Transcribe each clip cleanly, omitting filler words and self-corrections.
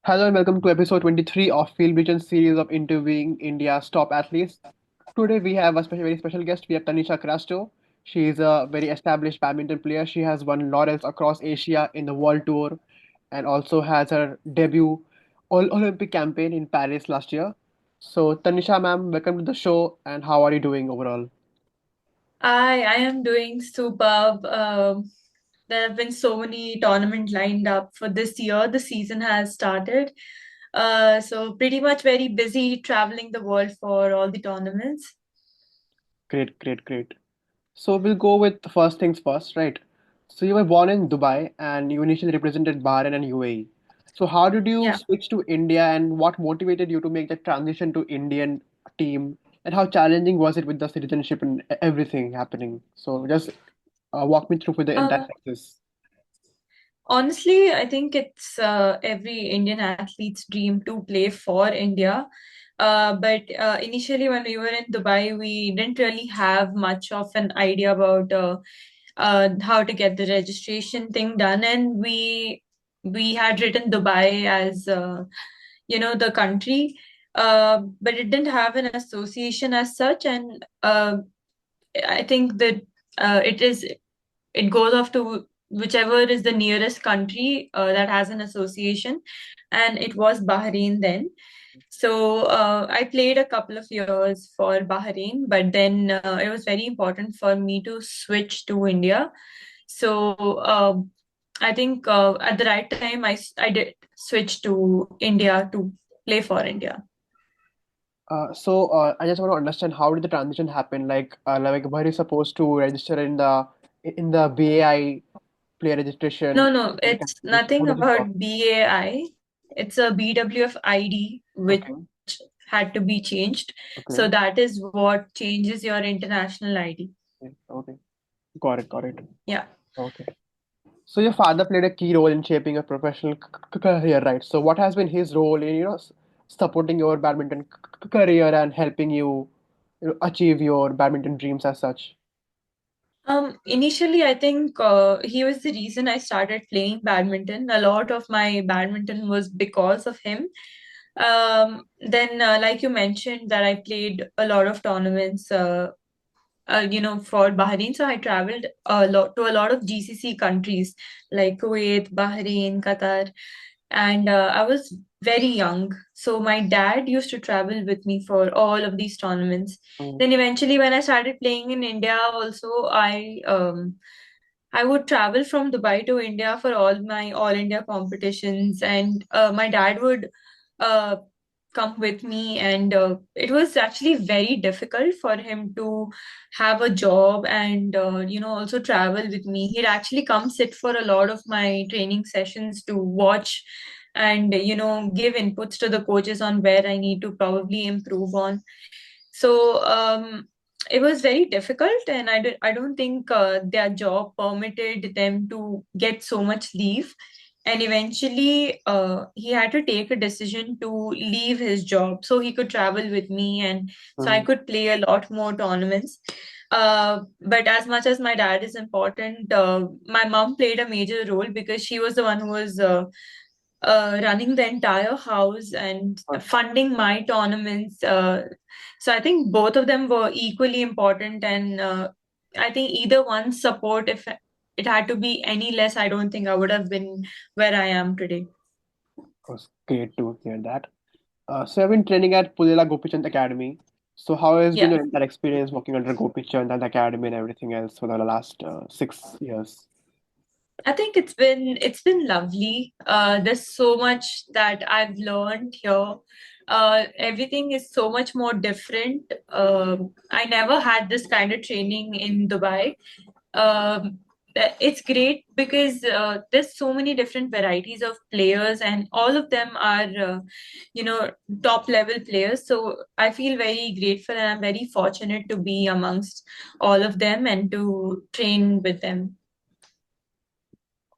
Hello and welcome to episode 23 of FieldVision series of interviewing India's top athletes. Today we have a very special guest. We have Tanisha Crasto. She is a very established badminton player. She has won laurels across Asia in the World Tour and also has her debut All Olympic campaign in Paris last year. So Tanisha ma'am, welcome to the show and how are you doing overall? I am doing superb. There have been so many tournament lined up for this year. The season has started. So pretty much very busy traveling the world for all the tournaments. Great, great, great. So we'll go with the first things first, right? So you were born in Dubai and you initially represented Bahrain and UAE. So how did you Yeah. switch to India and what motivated you to make the transition to Indian team? And how challenging was it with the citizenship and everything happening? So just walk me through with the entire Uh, process. Honestly, I think it's every Indian athlete's dream to play for India. But initially, when we were in Dubai, we didn't really have much of an idea about how to get the registration thing done, and we had written Dubai as the country, but it didn't have an association as such, and I think that it goes off to whichever is the nearest country that has an association, and it was Bahrain then. So I played a couple of years for Bahrain, but then it was very important for me to switch to India. So I think at the right time, I did switch to India to play for India. So I just want to understand how did the transition happen? Like were you supposed to register in the BAI player registration? No, no, it's How nothing does it work? about BAI. It's a BWF ID, which Okay, had to be changed. So okay, that is what changes your international ID. okay, okay. Got it, got it. Yeah. Okay. So your father played a key role in shaping your professional career, right? So what has been his role in, supporting your badminton career and helping you, achieve your badminton dreams as such? Initially, I think he was the reason I started playing badminton. A lot of my badminton was because of him. Then, like you mentioned, that I played a lot of tournaments, for Bahrain. So I traveled a lot to a lot of GCC countries like Kuwait, Bahrain, Qatar, and I was very young. So my dad used to travel with me for all of these tournaments. Mm, Then eventually, when I started playing in India, also I would travel from Dubai to India for all my all India competitions, and my dad would uh, come with me, and it was actually very difficult for him to have a job and also travel with me. He'd actually come sit for a lot of my training sessions to watch and give inputs to the coaches on where I need to probably improve on. So it was very difficult, and I don't think their job permitted them to get so much leave. And eventually, he had to take a decision to leave his job so he could travel with me, and so I mm, could play a lot more tournaments. But as much as my dad is important, my mom played a major role because she was the one who was running the entire house and got funding my tournaments. So I think both of them were equally important, and I think either one's support, if it had to be any less, I don't think I would have been where I am today. was great to hear that. So I've been training at Pudela Gopichand Academy. So how has been Yeah. your entire experience working under Gopichand and the academy and everything else for the last 6 years? I think it's been lovely. There's so much that I've learned here. Everything is so much more different. I never had this kind of training in Dubai. It's great because there's so many different varieties of players, and all of them are, you know, top level players. So I feel very grateful, and I'm very fortunate to be amongst all of them and to train with them.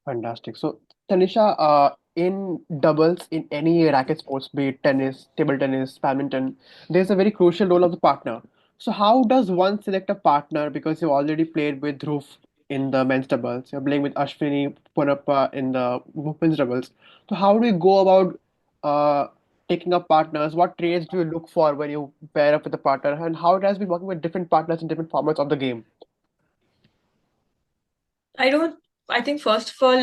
Fantastic. So, Tanisha, in doubles, in any racket sports, be it tennis, table tennis, badminton, there's a very crucial role of the partner. So, how does one select a partner? Because you already played with Dhruv in the men's doubles, you're playing with Ashwini Ponappa in the women's doubles. So, how do you go about? uh, taking up partners, what traits do you look for when you pair up with a partner, and how it has been working with different partners in different formats of the game? I don't. I think first of all,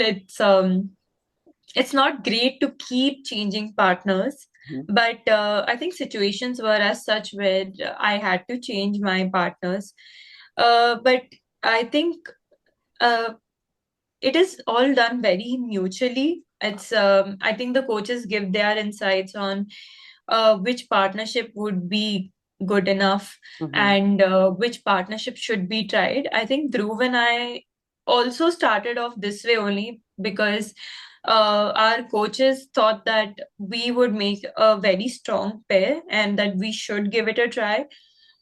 it's not great to keep changing partners, Mhm. but I think situations were as such where I had to change my partners. But I think uh, it is all done very mutually. It's I think the coaches give their insights on which partnership would be good enough Mhm. and which partnership should be tried. I think Dhruv and I also started off this way only because our coaches thought that we would make a very strong pair and that we should give it a try.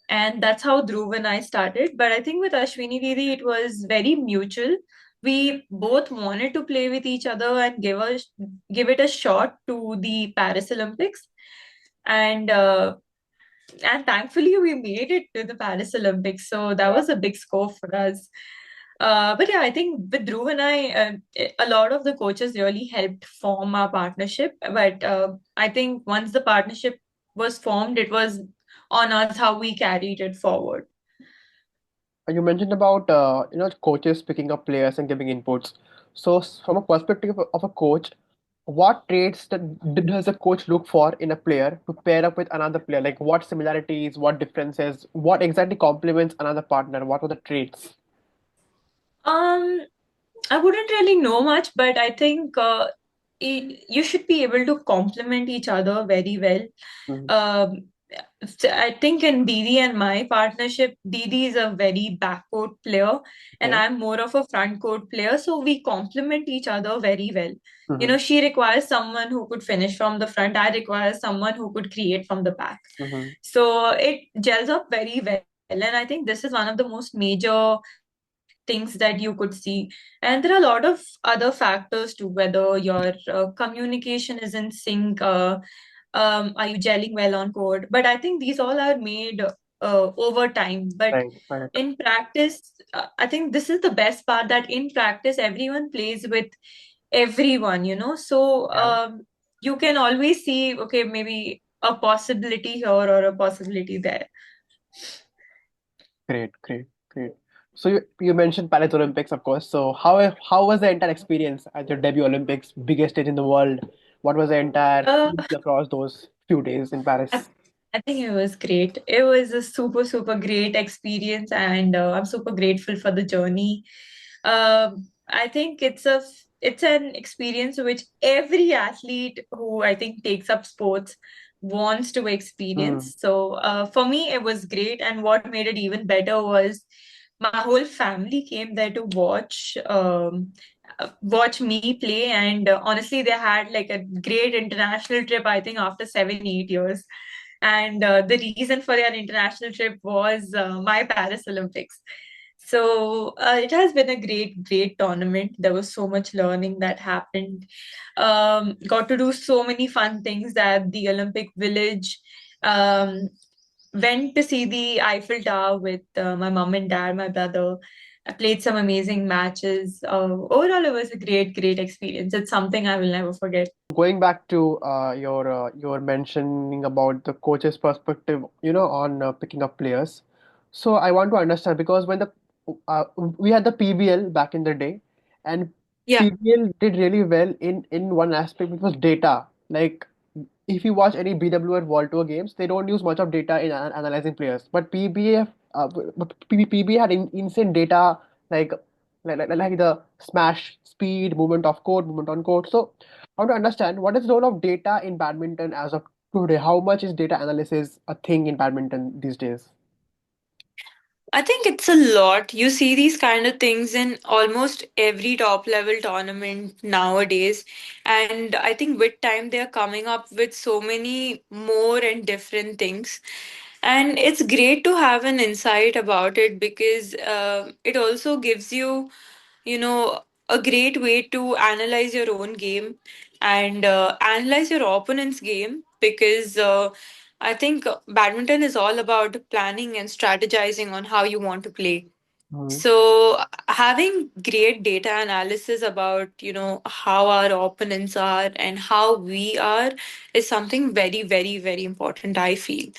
And that's how Dhruv and I started. But I think with Ashwini Didi, it was very mutual. We both wanted to play with each other and give it a shot to the Paris Olympics. And thankfully we made it to the Paris Olympics. So that Yeah. was a big score for us. But yeah, I think with Dhruv and I, a lot of the coaches really helped form our partnership. But I think once the partnership was formed, it was on us how we carried it forward. You mentioned about coaches picking up players and giving inputs. So from a perspective of a coach, what traits does a coach look for in a player to pair up with another player? Like what similarities, what differences, what exactly complements another partner? What are the traits? Um, I wouldn't really know much, but I think you should be able to complement each other very well. Mhm. Um, so I think in Didi and my partnership, Didi is a very backcourt player, and Okay. I'm more of a front court player. So we complement each other very well. You Mm-hmm. know, she requires someone who could finish from the front. I require someone who could create from the back. Mm-hmm. So it gels up very well. And I think this is one of the most major things that you could see. And there are a lot of other factors too, whether your communication is in sync, are you gelling well on code? But I think these all are made over time. But Right, right. in practice, I think this is the best part that in practice, everyone plays with everyone, you know. So Yeah. you can always see, okay, maybe a possibility here or a possibility there. Great, great, great. So you mentioned Paris Olympics, of course. So how was the entire experience at your debut Olympics, biggest stage in the world? What was the entire Uh, feel across those few days in I, Paris? I think it was great. It was a super great experience, and I'm super grateful for the journey. I think it's an experience which every athlete who I think takes up sports wants to Mm, experience. So for me, it was great, and what made it even better was my whole family came there to watch me play, and honestly, they had like a great international trip. I think after 7 8 years. And the reason for their international trip was my Paris Olympics. So it has been a great tournament. There was so much learning that happened. Got to do so many fun things at the Olympic Village. Um, Went to see the Eiffel Tower with my mom and dad, my brother. I played some amazing matches. Overall, it was a great experience. It's something I will never forget. going back to your mentioning about the coach's perspective, on picking up players. So I want to understand because when the we had the PBL back in the day, and Yeah. PBL did really well in one aspect, which was data. Like if you watch any BWR World Tour games, they don't use much of data in analyzing players. But PBA had insane data, like like the smash speed, movement of court, movement on court. So I want to understand what is the role of data in badminton as of today. How much is data analysis a thing in badminton these days? I think it's a lot. You see these kind of things in almost every top level tournament nowadays. And I think with time, they're coming up with so many more and different things. And it's great to have an insight about it because it also gives you, you know, a great way to analyze your own game and analyze your opponent's game because I think badminton is all about planning and strategizing on how you want to play. Mhm. So having great data analysis about, how our opponents are and how we are is something very, very, very important, I feel.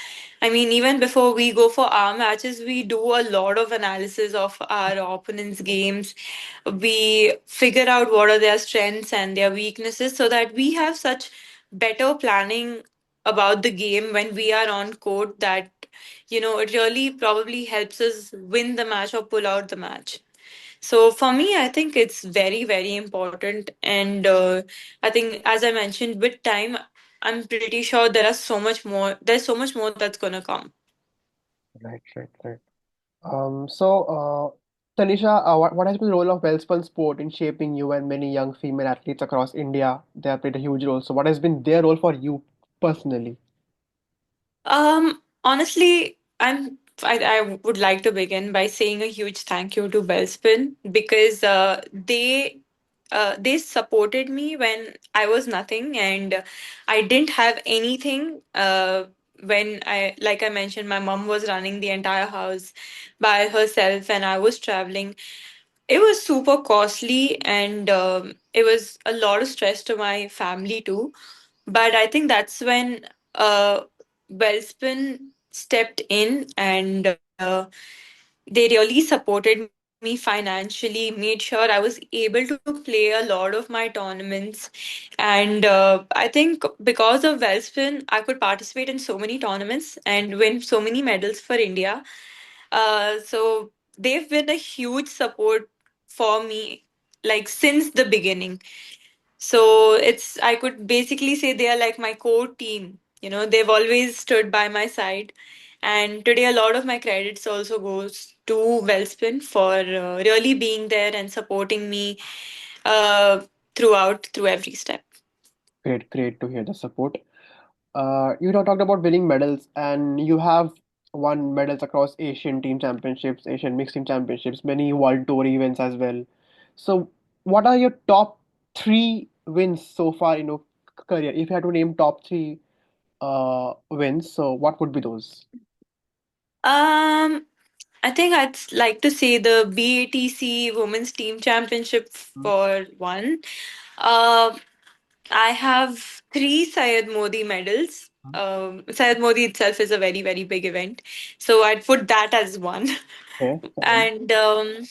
I mean, even before we go for our matches, we do a lot of analysis of our opponents' games. We figure out what are their strengths and their weaknesses so that we have such better planning about the game when we are on court that it really probably helps us win the match or pull out the match. So for me, I think it's very, very important. And I think, as I mentioned, with time, I'm pretty sure there's so much more that's going to come. Right, right, right. So, Tanisha, what has been the role of Welspun Sport in shaping you and many young female athletes across India? They have played a huge role. So, what has been their role for you personally? Honestly, I would like to begin by saying a huge thank you to Welspun because they supported me when I was nothing and I didn't have anything. When like I mentioned, my mom was running the entire house by herself and I was traveling. It was super costly and it was a lot of stress to my family too. But I think that's when Wellspun stepped in and they really supported me financially, made sure I was able to play a lot of my tournaments. And I think because of Wellspun, I could participate in so many tournaments and win so many medals for India. So they've been a huge support for me, like since the beginning. So I could basically say they are like my core team. They've always stood by my side. And today, a lot of my credits also goes to Wellspin for really being there and supporting me uh, through every step. Great, great to hear the support. You know, talked about winning medals, and you have won medals across Asian team championships, Asian mixed team championships, many World Tour events as well. So, what are your top three wins so far in your career? If you had to name top three wins, so what would be those? Um, I think I'd like to say the BATC Women's Team Championship for one. Uh, I have three Syed Modi medals. Syed Modi itself is a very, very big event. So I'd put that as one. Okay, fine. And um,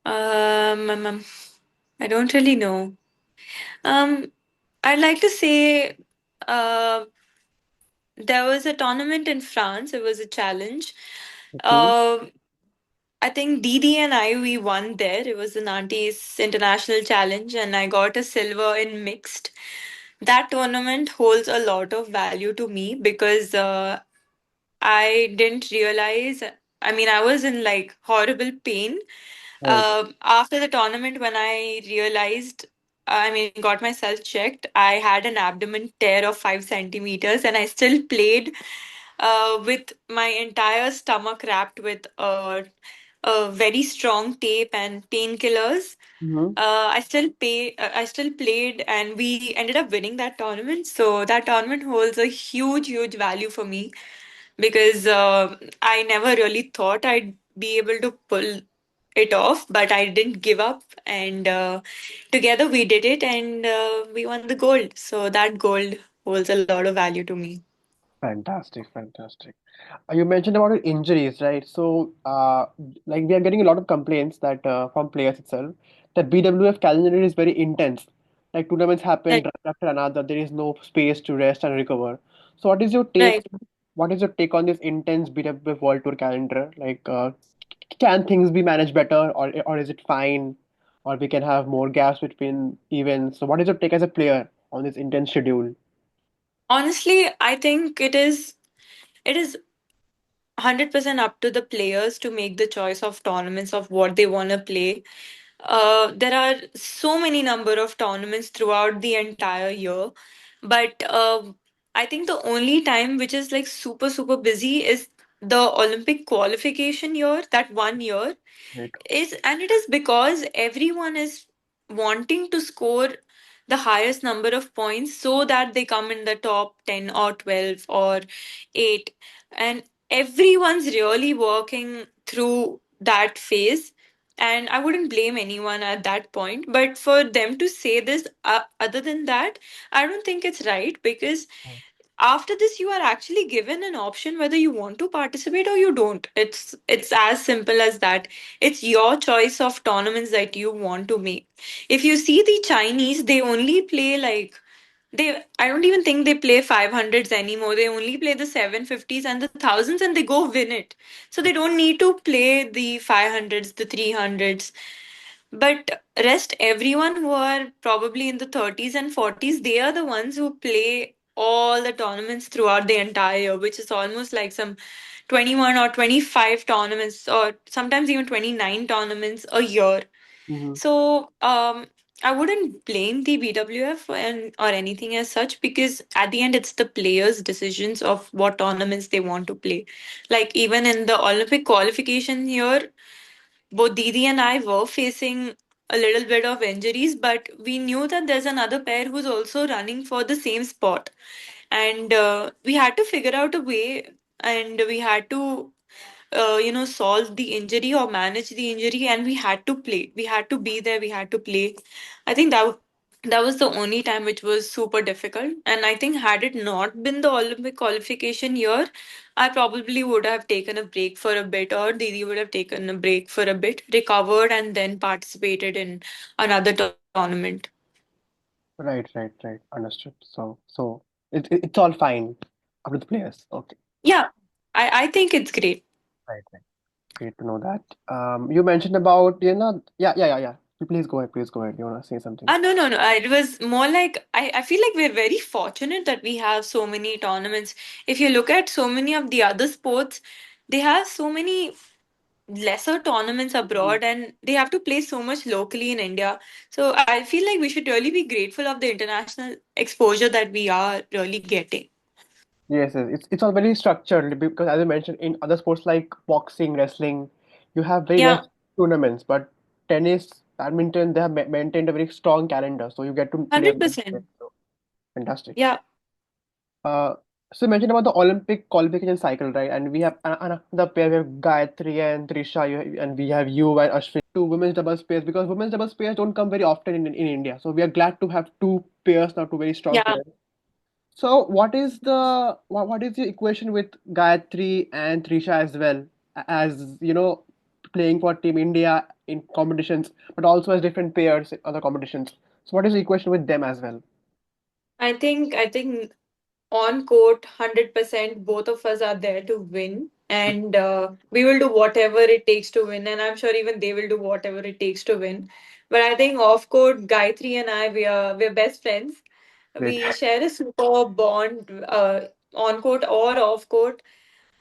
um, I don't really know. Um, I'd like to say uh, there was a tournament in France. It was a challenge. Okay. Um I think Didi and I we won there. It was an Auntie's International Challenge, and I got a silver in mixed. That tournament holds a lot of value to me because I didn't realize. I mean, I was in like horrible pain. Right. After the tournament, when I realized, I mean, got myself checked, I had an abdomen tear of 5 centimeters, and I still played with my entire stomach wrapped with a very strong tape and painkillers. Mm-hmm. I still played, and we ended up winning that tournament. So that tournament holds a huge, huge value for me because I never really thought I'd be able to pull it off, but I didn't give up, and together we did it, and we won the gold. So that gold holds a lot of value to me. Fantastic, fantastic. You mentioned about injuries, right? So, like we are getting a lot of complaints that from players itself that BWF calendar is very intense. Like tournaments happen Right, right after another. There is no space to rest and recover. So, what is your take? right. What is your take on this intense BWF World Tour calendar? Like, can things be managed better, or is it fine, or we can have more gaps between events? So, what is your take as a player on this intense schedule? Honestly, I think it is 100% up to the players to make the choice of tournaments of what they want to play. There are so many number of tournaments throughout the entire year, but I think the only time which is like super super busy is the Olympic qualification year, that 1 year Right. is, and it is because everyone is wanting to score the highest number of points so that they come in the top 10 or 12 or 8, and everyone's really working through that phase. And I wouldn't blame anyone at that point. But for them to say this, other than that, I don't think it's right, because after this you are actually given an option whether you want to participate or you don't. It's as simple as that. It's your choice of tournaments that you want to make. If you see the Chinese, they only play like, they I don't even think they play 500s anymore. They only play the 750s and the thousands, and they go win it. So they don't need to play the 500s, the 300s. But rest everyone who are probably in the 30s and 40s, they are the ones who play all the tournaments throughout the entire year, which is almost like some 21 or 25 tournaments, or sometimes even 29 tournaments a year. Mm-hmm. So I wouldn't blame the BWF or anything as such, because at the end it's the players' decisions of what tournaments they want to play. Like even in the Olympic qualification here, both Didi and I were facing a little bit of injuries, but we knew that there's another pair who's also running for the same spot. And we had to figure out a way, and we had to, solve the injury or manage the injury, and we had to play. We had to be there, we had to play. I think that was the only time which was super difficult. And I think had it not been the Olympic qualification year, I probably would have taken a break for a bit, or Didi would have taken a break for a bit, recovered, and then participated in another tournament. Right, right, right. Understood. So it's all fine up to the players. Okay. Yeah, I think it's great. Right, right. Great to know that. You mentioned about, yeah. Please go ahead. Please go ahead. You wanna say something? No, no, no. It was more like, I feel like we're very fortunate that we have so many tournaments. If you look at so many of the other sports, they have so many lesser tournaments abroad, and they have to play so much locally in India. So I feel like we should really be grateful of the international exposure that we are really getting. Yes, yes. It's all very structured because, as I mentioned, in other sports like boxing, wrestling, you have very Yeah, less tournaments. But tennis, badminton, they have maintained a very strong calendar, so you get to play on that. 100%. So fantastic. Yeah. Uh, so you mentioned about the Olympic qualification cycle, right? And we have another pair. We have Gayatri and Trisha, and we have you and Ashwini, two women's doubles pairs because women's doubles pairs don't come very often in India. So we are glad to have two pairs now, two very strong Yeah. pairs. So what is the equation with Gayatri and Trisha as well, as playing for Team India in competitions, but also as different pairs in other competitions. So what is the equation with them as well? I think on court, 100% both of us are there to win, and we will do whatever it takes to win, and I'm sure even they will do whatever it takes to win. But I think off court, Gayatri and I, we're best friends. Great. We share a super bond, on court or off court.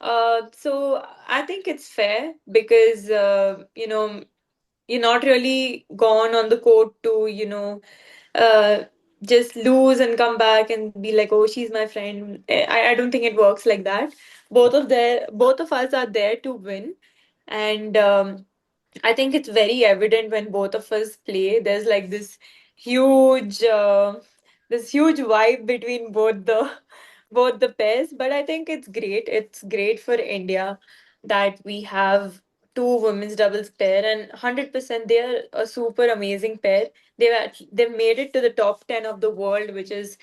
So I think it's fair, because you're not really gone on the court to, uh, just lose and come back and be like, oh, she's my friend. I don't think it works like that. Both of us are there to win. And I think it's very evident when both of us play. There's like huge, this huge vibe between both the pairs. But I think it's great. It's great for India that we have two women's doubles pair, and 100% they are a super amazing pair. They've made it to the top 10 of the world, which is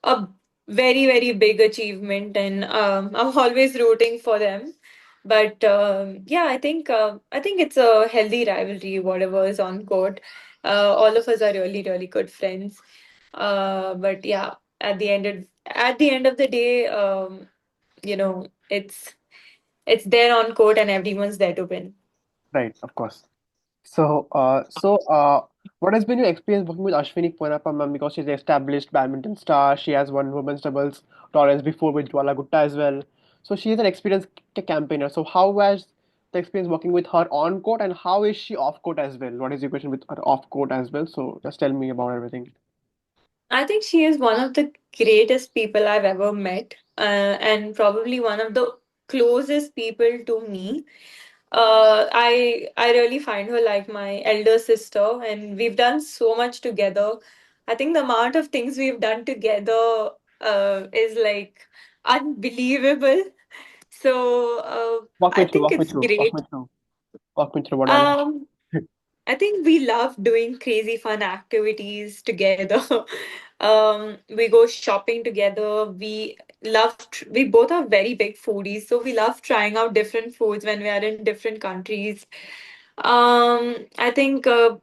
a very big achievement, and I'm always rooting for them. But yeah, I think it's a healthy rivalry, whatever is on court. All of us are really good friends. But yeah, at the end of the day, it's there on court, and everyone's there to win. Right, of course. So, what has been your experience working with Ashwini Ponappa, ma'am? Because she's an established badminton star. She has won women's doubles tournaments before with Jwala Gutta as well. So she is an experienced campaigner. So how was the experience working with her on court, and how is she off court as well? What is your question with her off court as well? So just tell me about everything. I think she is one of the greatest people I've ever met, and probably one of the closest people to me. I really find her like my elder sister, and we've done so much together. I think the amount of things we've done together is like unbelievable. So Walk me I through. think Walk me it's through. Walk great. me through. Walk me through what are Um, I think we love doing crazy fun activities together. We go shopping together. We both are very big foodies, so we love trying out different foods when we are in different countries. I think uh,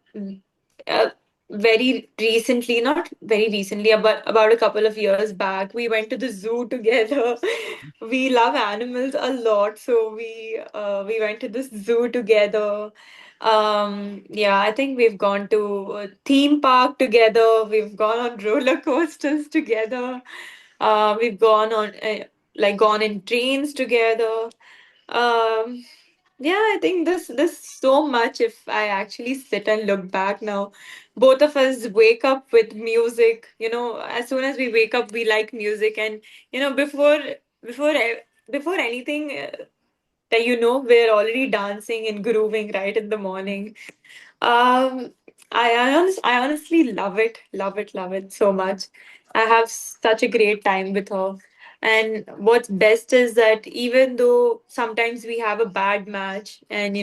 very recently, not very recently, about a couple of years back, we went to the zoo together. We love animals a lot, so we went to the zoo together. Yeah, I think we've gone to a theme park together. We've gone on roller coasters together. We've gone in trains together. Um, yeah, I think this so much if I actually sit and look back now. Both of us wake up with music, as soon as we wake up, we like music and before e- before anything that we're already dancing and grooving right in the morning. Um, I honestly love it, love it, love it so much. I have such a great time with her. And what's best is that even though sometimes we have a bad match, and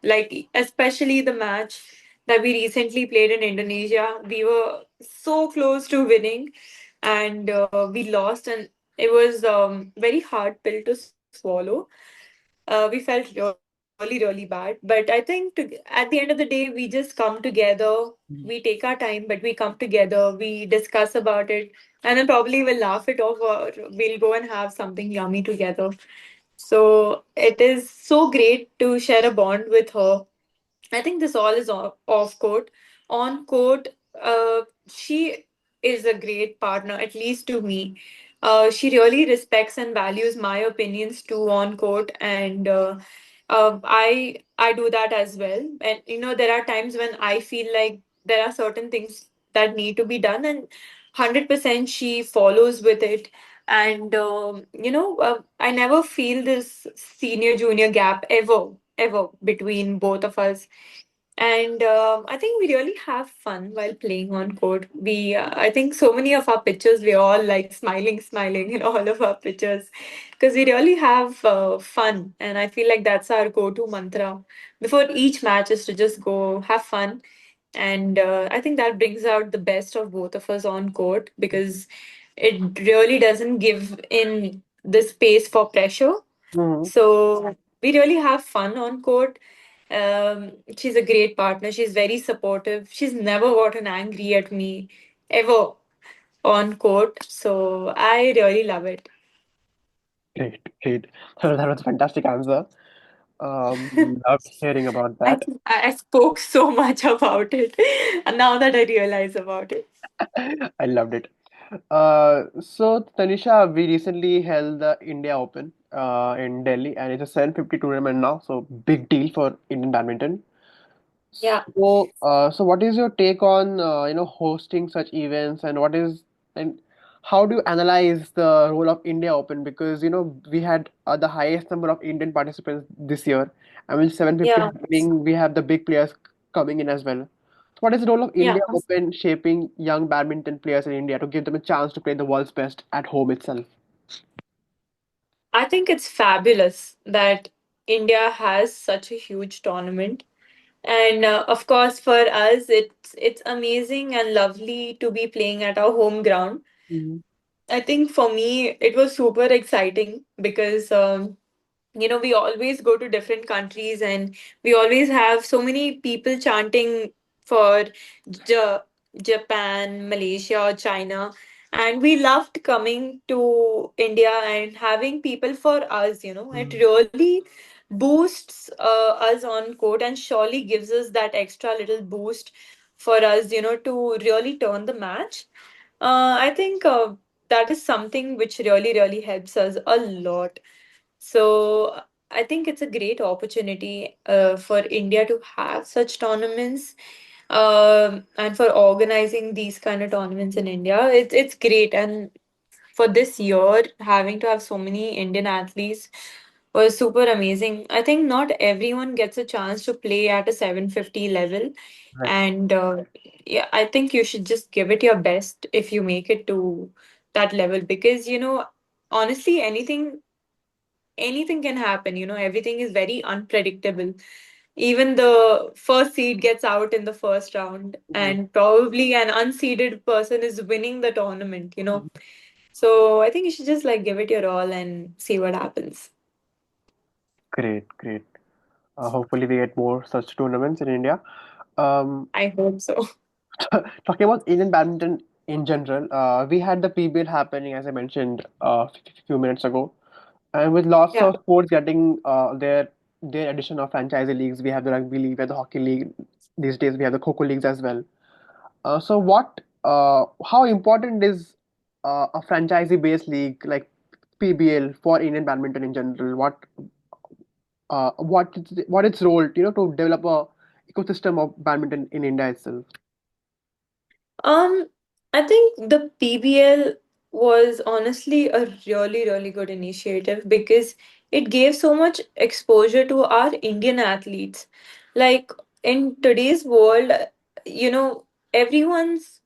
like especially the match that we recently played in Indonesia, we were so close to winning, and we lost, and it was very hard pill to swallow. We felt really, really bad. But I think at the end of the day, we just come together. We take our time, but we come together. We discuss about it, and then probably we'll laugh it off, or we'll go and have something yummy together. So it is so great to share a bond with her. I think this all is off court. On court, she is a great partner, at least to me. She really respects and values my opinions too on court, and I do that as well. And there are times when I feel like there are certain things that need to be done, and 100% she follows with it. And I never feel this senior junior gap ever between both of us. And I think we really have fun while playing on court. I think so many of our pictures, we're all like smiling, smiling in all of our pictures because we really have fun. And I feel like that's our go-to mantra before each match is to just go have fun. And I think that brings out the best of both of us on court because it really doesn't give in the space for pressure. Mhm. So we really have fun on court. She's a great partner. She's very supportive. She's never gotten angry at me ever on court. So I really love it. Great, great. That was a fantastic answer. Loved hearing about I that. think I spoke so much about it, and now that I realize about it. I loved it. So Tanisha, we recently held the India Open in Delhi, and it's a 750 tournament now, so big deal for Indian badminton. Yeah, So what is your take on hosting such events, and and how do you analyze the role of India Open? Because we had the highest number of Indian participants this year, and with 750 yeah, happening, we have the big players coming in as well. So what is the role of yeah. India Open shaping young badminton players in India to give them a chance to play the world's best at home itself? I think it's fabulous that India has such a huge tournament. And of course, for us, it's amazing and lovely to be playing at our home ground. Mm-hmm. I think for me, it was super exciting because we always go to different countries and we always have so many people chanting for Ja Japan, Malaysia, or China. And we loved coming to India and having people for us. It really boosts us on court and surely gives us that extra little boost for us, to really turn the match. I think that is something which really, really helps us a lot. So I think it's a great opportunity for India to have such tournaments, and for organizing these kind of tournaments in India. It's great, and for this year, having to have so many Indian athletes was super amazing. I think not everyone gets a chance to play at a 750 level, Right. and yeah, I think you should just give it your best if you make it to that level because honestly anything can happen. Everything is very unpredictable. even the first seed gets out in the first round, Mhm. and probably an unseeded person is winning the tournament, you know. Mhm. So I think you should just like give it your all and see what happens. Great, great. Hopefully, we get more such tournaments in India. Um, I hope so. Talking about Indian badminton in general, we had the PBL happening, as I mentioned a few minutes ago, and with lots Yeah. of sports getting their addition of franchisee leagues, we have the rugby league, we have the hockey league. These days, we have the Kho leagues as well. How important is a franchisee-based league like PBL for Indian badminton in general? What its role, to develop a ecosystem of badminton in India itself? Um, I think the PBL was honestly a really, really good initiative because it gave so much exposure to our Indian athletes. Like in today's world, you know, everyone's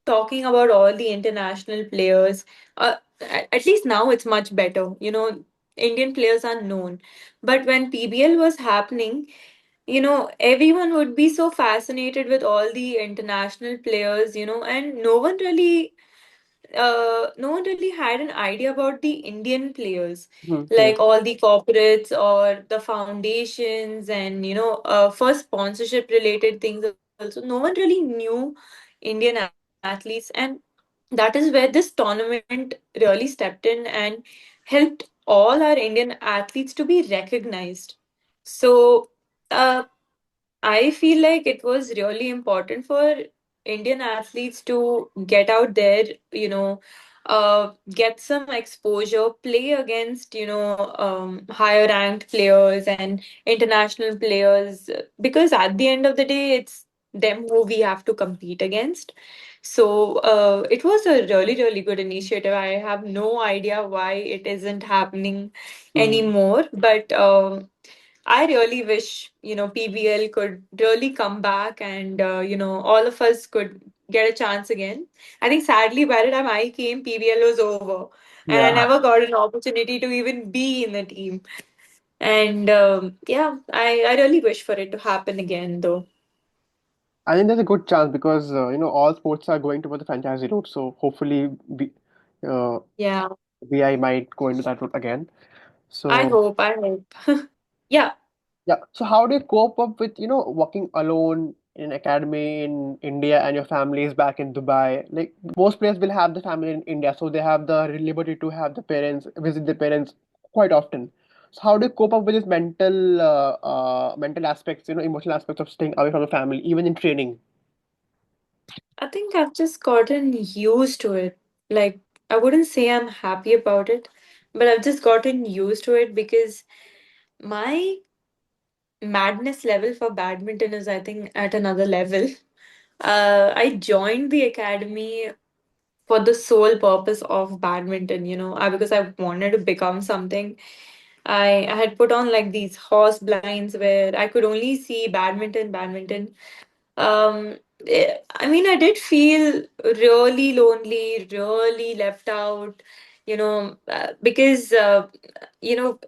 talking about all the international players. At least now it's much better. You know, Indian players are known. But when PBL was happening, everyone would be so fascinated with all the international players, and no one really had an idea about the Indian players, Mhm. Yes. like all the corporates or the foundations and, for sponsorship related things also. No one really knew Indian athletes, and that is where this tournament really stepped in and helped all our Indian athletes to be recognized. So, uh, I feel like it was really important for Indian athletes to get out there, get some exposure, play against, higher ranked players and international players, because at the end of the day, it's them who we have to compete against. So it was a really, really good initiative. I have no idea why it isn't happening Mhm. anymore, but I really wish, PBL could really come back and, all of us could get a chance again. I think sadly, by the time I came, PBL was over and I Yeah. never got an opportunity to even be in the team. And yeah, I really wish for it to happen again, though. I think there's a good chance because all sports are going towards the franchisee route. So hopefully, uh, Yeah, VI might go into that route again. I So hope, I hope. Yeah, yeah. So how do you cope up with working alone in an academy in India and your family is back in Dubai? Like most players will have the family in India, so they have the liberty to have the parents visit their parents quite often. So how do you cope up with this mental aspects, emotional aspects of staying away from the family, even in training? I think I've just gotten used to it. Like, I wouldn't say I'm happy about it, but I've just gotten used to it because my madness level for badminton is, I think, at another level. I joined the academy for the sole purpose of badminton, because I wanted to become something. I had put on like these horse blinds where I could only see badminton, badminton. I mean, I did feel really lonely, really left out, because, you know,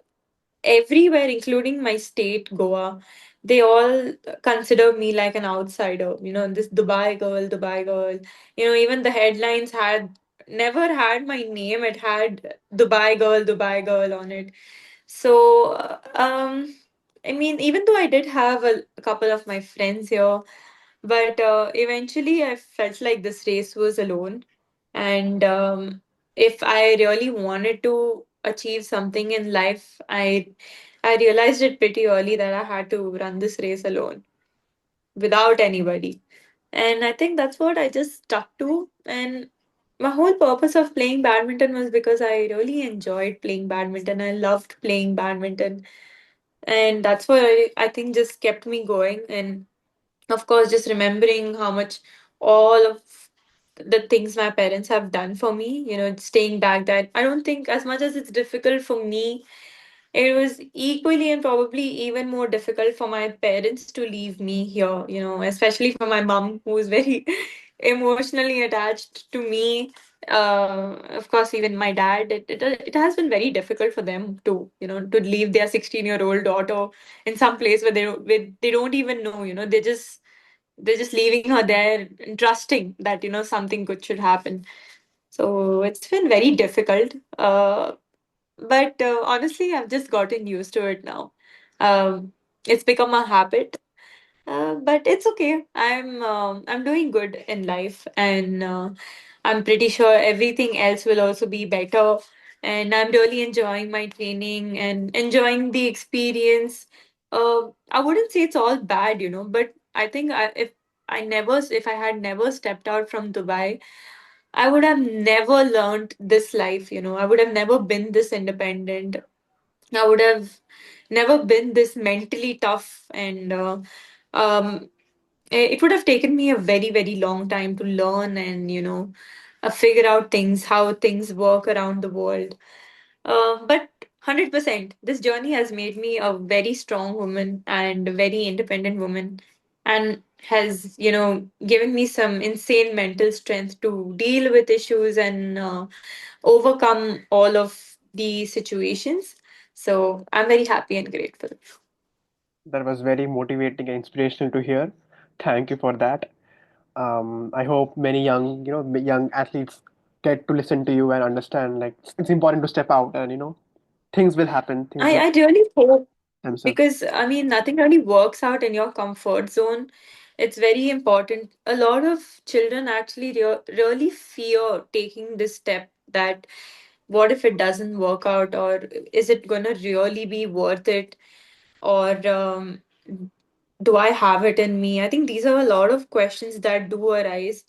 everywhere, including my state, Goa, they all consider me like an outsider. This Dubai girl, Dubai girl. Even the headlines had never had my name. It had Dubai girl on it. So, I mean, even though I did have a couple of my friends here, but eventually I felt like this race was alone. And if I really wanted to achieve something in life, I realized it pretty early that I had to run this race alone without anybody. And I think that's what I just stuck to. And my whole purpose of playing badminton was because I really enjoyed playing badminton. I loved playing badminton. And that's what I think just kept me going. And of course, just remembering how much all of the things my parents have done for me, staying back, that I don't think, as much as it's difficult for me, it was equally and probably even more difficult for my parents to leave me here, especially for my mom, who is very emotionally attached to me. Of course, even my dad. It has been very difficult for them to to leave their 16-year-old daughter in some place where they don't even know. They're just leaving her there and trusting that something good should happen. So it's been very difficult. But honestly, I've just gotten used to it now. It's become a habit, but it's okay. I'm doing good in life, and I'm pretty sure everything else will also be better. And I'm really enjoying my training and enjoying the experience. I wouldn't say it's all bad, but I think if I had never stepped out from Dubai, I would have never learned this life. I would have never been this independent. I would have never been this mentally tough, and um, it would have taken me a very, very long time to learn and figure out how things work around the world. But 100%, this journey has made me a very strong woman and a very independent woman, and has given me some insane mental strength to deal with issues and overcome all of the situations. So I'm very happy and grateful. That was very motivating and inspirational to hear. Thank you for that. I hope many young, young athletes get to listen to you and understand like it's important to step out and things will happen. Things will I really hope, themselves. because I mean, nothing really works out in your comfort zone. It's very important. A lot of children actually really fear taking this step, that what if it doesn't work out, or is it gonna really be worth it, or do I have it in me? I think these are a lot of questions that do arise.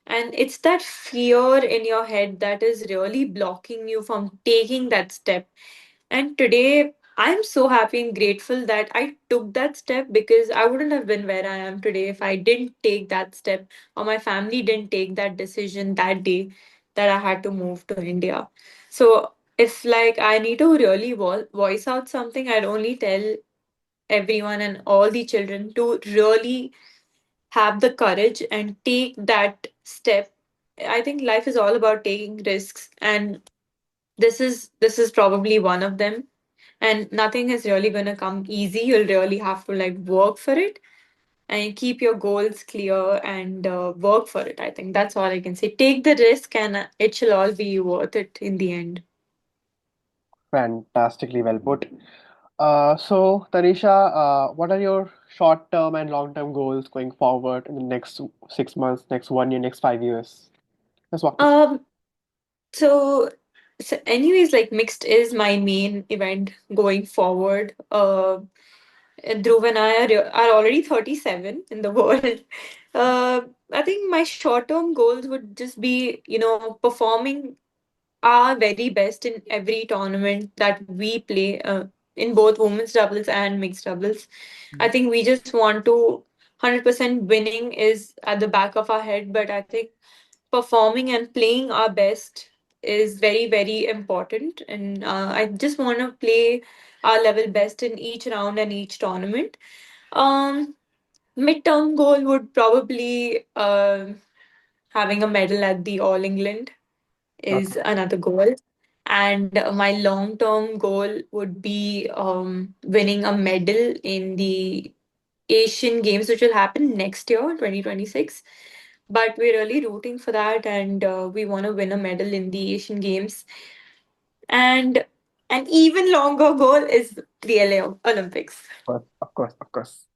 And it's that fear in your head that is really blocking you from taking that step. And today, I'm so happy and grateful that I took that step, because I wouldn't have been where I am today if I didn't take that step, or my family didn't take that decision that day that I had to move to India. So, if like I need to really voice out something, I'd only tell everyone and all the children to really have the courage and take that step. I think life is all about taking risks, and this is probably one of them. And nothing is really going to come easy. You'll really have to like work for it and keep your goals clear and work for it. I think that's all I can say. Take the risk, and it shall all be worth it in the end. Fantastically well put. So Tanisha, what are your short-term and long-term goals going forward in the next 6 months, next 1 year, next 5 years? Let's walk me through. um so anyways, like, mixed is my main event going forward. Dhruv and I are already 37 in the world. I think my short-term goals would just be, performing our very best in every tournament that we play, in both women's doubles and mixed doubles. I think we just want to 100% winning is at the back of our head, but I think performing and playing our best is very, very important. And I just want to play our level best in each round and each tournament. Um, Midterm goal would probably having a medal at the All England is Okay. another goal. And my long term goal would be winning a medal in the Asian Games, which will happen next year, 2026. But we're really rooting for that, and we want to win a medal in the Asian Games. And an even longer goal is the LA Olympics. Of course, of course.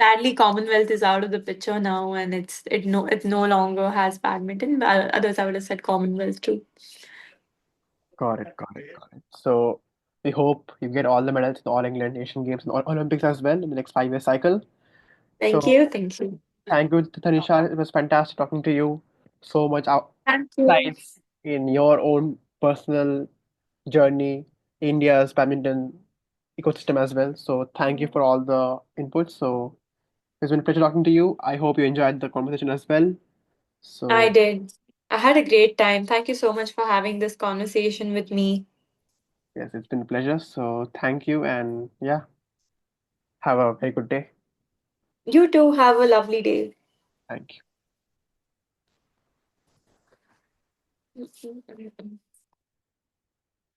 Sadly, Commonwealth is out of the picture now, and it no longer has badminton. Others, I would have said Commonwealth too. Got it, got it, got it. So we hope you get all the medals in All England, Asian Games, and Olympics as well in the next 5 year cycle. Thank So you, thank you, thank you, Tanisha. It was fantastic talking to you. So much thank you. insights in your own personal journey, India's badminton ecosystem as well. So thank you for all the inputs. So it's been a pleasure talking to you. I hope you enjoyed the conversation as well. I So did. I had a great time. Thank you so much for having this conversation with me. yes, it's been a pleasure. So thank you and yeah, have a very good day. You too have a lovely day. Thank you.